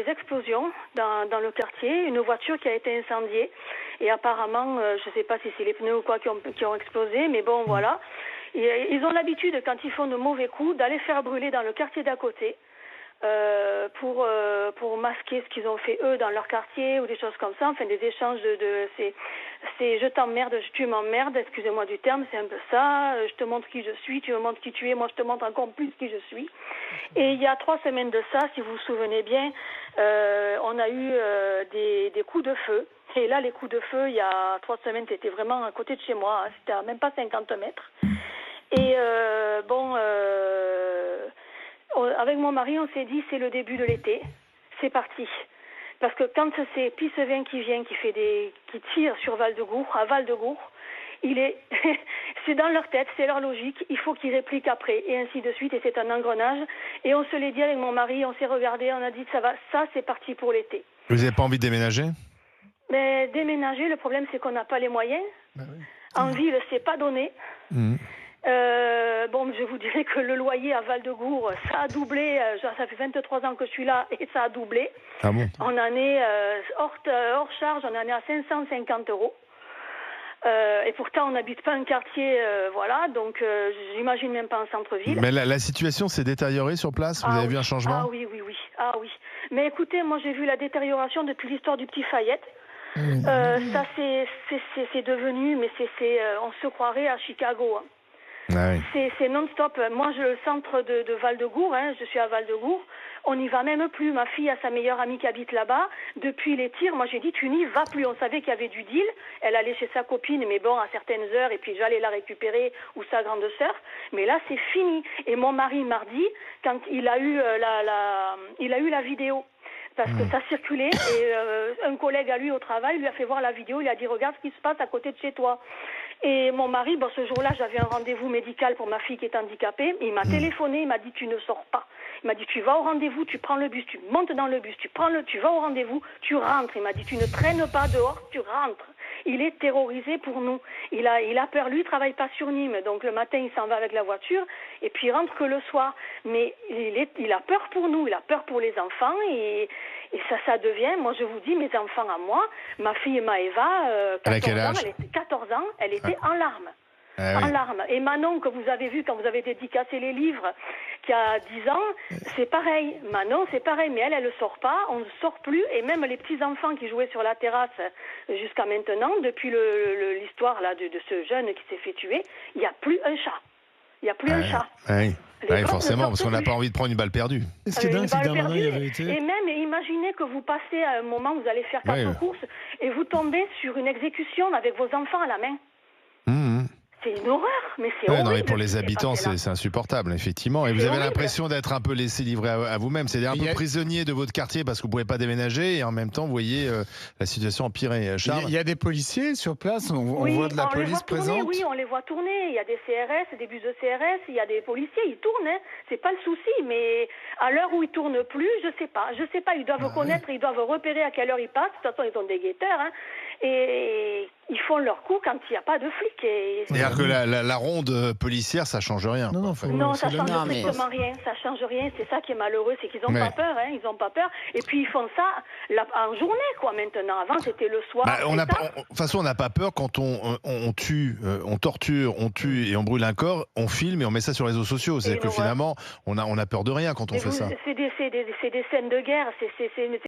des explosions dans le quartier, une voiture qui a été incendiée. Et apparemment, je ne sais pas si c'est les pneus ou quoi qui ont explosé, mais bon, voilà. Et, ils ont l'habitude, quand ils font de mauvais coups, d'aller faire brûler dans le quartier d'à côté. Pour masquer ce qu'ils ont fait eux dans leur quartier ou des choses comme ça, enfin des échanges c'est je t'emmerde, tu m'emmerdes, excusez-moi du terme, c'est un peu ça, je te montre qui je suis, tu me montres qui tu es, moi je te montre encore plus qui je suis. Et il y a 3 semaines de ça, si vous vous souvenez bien, on a eu des coups de feu. Et là, les coups de feu, il y a 3 semaines, c'était vraiment à côté de chez moi, hein, c'était à même pas 50 mètres. Et avec mon mari, on s'est dit, c'est le début de l'été, c'est parti. Parce que quand c'est Pissevin qui vient, qui tire sur Val-de-Gour, à Val-de-Gour, c'est dans leur tête, c'est leur logique, il faut qu'ils répliquent après, et ainsi de suite, et c'est un engrenage. Et on se l'est dit avec mon mari, on s'est regardé, on a dit, ça c'est parti pour l'été. Vous n'avez pas envie de déménager ? Mais déménager, le problème c'est qu'on n'a pas les moyens. Oui. En ville, c'est pas donné. Je vous dirais que le loyer à Val-de-Gour, ça a doublé. Ça fait 23 ans que je suis là et ça a doublé. Ah bon ? On en est hors charge, on en est à 550 €. Et pourtant, on n'habite pas un quartier, donc j'imagine même pas un centre-ville. Mais la situation s'est détériorée sur place ? Vous avez vu un changement ? Ah oui. Ah oui. Mais écoutez, moi j'ai vu la détérioration depuis l'histoire du Petit Fayette. Ça c'est devenu, mais on se croirait à Chicago. Hein. Ah oui. C'est non-stop. Moi, le centre de Val-de-Gour, je suis à Val-de-Gour, on n'y va même plus. Ma fille a sa meilleure amie qui habite là-bas. Depuis les tirs, moi j'ai dit, tu n'y vas plus. On savait qu'il y avait du deal. Elle allait chez sa copine, mais bon, à certaines heures, et puis j'allais la récupérer, ou sa grande sœur. Mais là, c'est fini. Et mon mari, mardi, quand il a eu la vidéo, parce que ça circulait, et un collègue à lui au travail lui a fait voir la vidéo, il a dit, regarde ce qui se passe à côté de chez toi. Et mon mari, ce jour-là, j'avais un rendez-vous médical pour ma fille qui est handicapée. Il m'a téléphoné, il m'a dit, tu ne sors pas. Il m'a dit, tu vas au rendez-vous, tu prends le bus, tu montes dans le bus, tu vas au rendez-vous, tu rentres. Il m'a dit, tu ne traînes pas dehors, tu rentres. Il est terrorisé pour nous. Il a peur, lui, il travaille pas sur Nîmes. Donc le matin, il s'en va avec la voiture et puis il rentre que le soir. Mais il a peur pour nous, il a peur pour les enfants et ça devient, moi je vous dis, mes enfants à moi, ma fille Maëva, 14 ans, elle était en larmes. En larmes. Et Manon, que vous avez vu quand vous avez dédicacé les livres, qui a 10 ans, c'est pareil. Manon, c'est pareil, mais elle ne sort pas, on ne sort plus, et même les petits-enfants qui jouaient sur la terrasse jusqu'à maintenant, depuis l'histoire là de ce jeune qui s'est fait tuer, il n'y a plus un chat. Il n'y a plus un chat. Oui, forcément, parce qu'on n'a pas envie de prendre une balle perdue. Ce qui est dingue, c'est que Bernardin y avait été. Et même, imaginez que vous passez à un moment, vous allez faire 4 courses, et vous tombez sur une exécution avec vos enfants à la main. C'est une horreur, mais c'est horrible. Non, mais pour les habitants, c'est insupportable, effectivement. Et vous avez l'impression d'être un peu laissé livrer à vous-même. C'est-à-dire un peu prisonnier de votre quartier parce que vous ne pouvez pas déménager et en même temps, vous voyez la situation empirer. Charles ? Il y a des policiers sur place, on voit de la police présente. Oui, on les voit tourner. Il y a des CRS, des bus de CRS, il y a des policiers, ils tournent. C'est pas le souci, mais à l'heure où ils tournent plus, je sais pas. Ils doivent connaître, ils doivent repérer à quelle heure ils passent. De toute façon, ils ont des guetteurs, et ils font leur coup quand il n'y a pas de flics. C'est-à-dire que la ronde policière, ça change rien. Non, ça change strictement rien. Ça change rien. C'est ça qui est malheureux, c'est qu'ils n'ont pas peur. Ils n'ont pas peur. Et puis ils font ça en journée, maintenant. Avant, c'était le soir. De toute façon, on n'a pas peur quand on tue, on torture, on tue et on brûle un corps. On filme et on met ça sur les réseaux sociaux. C'est-à-dire que finalement, on a peur de rien quand on fait ça. C'est des scènes de guerre.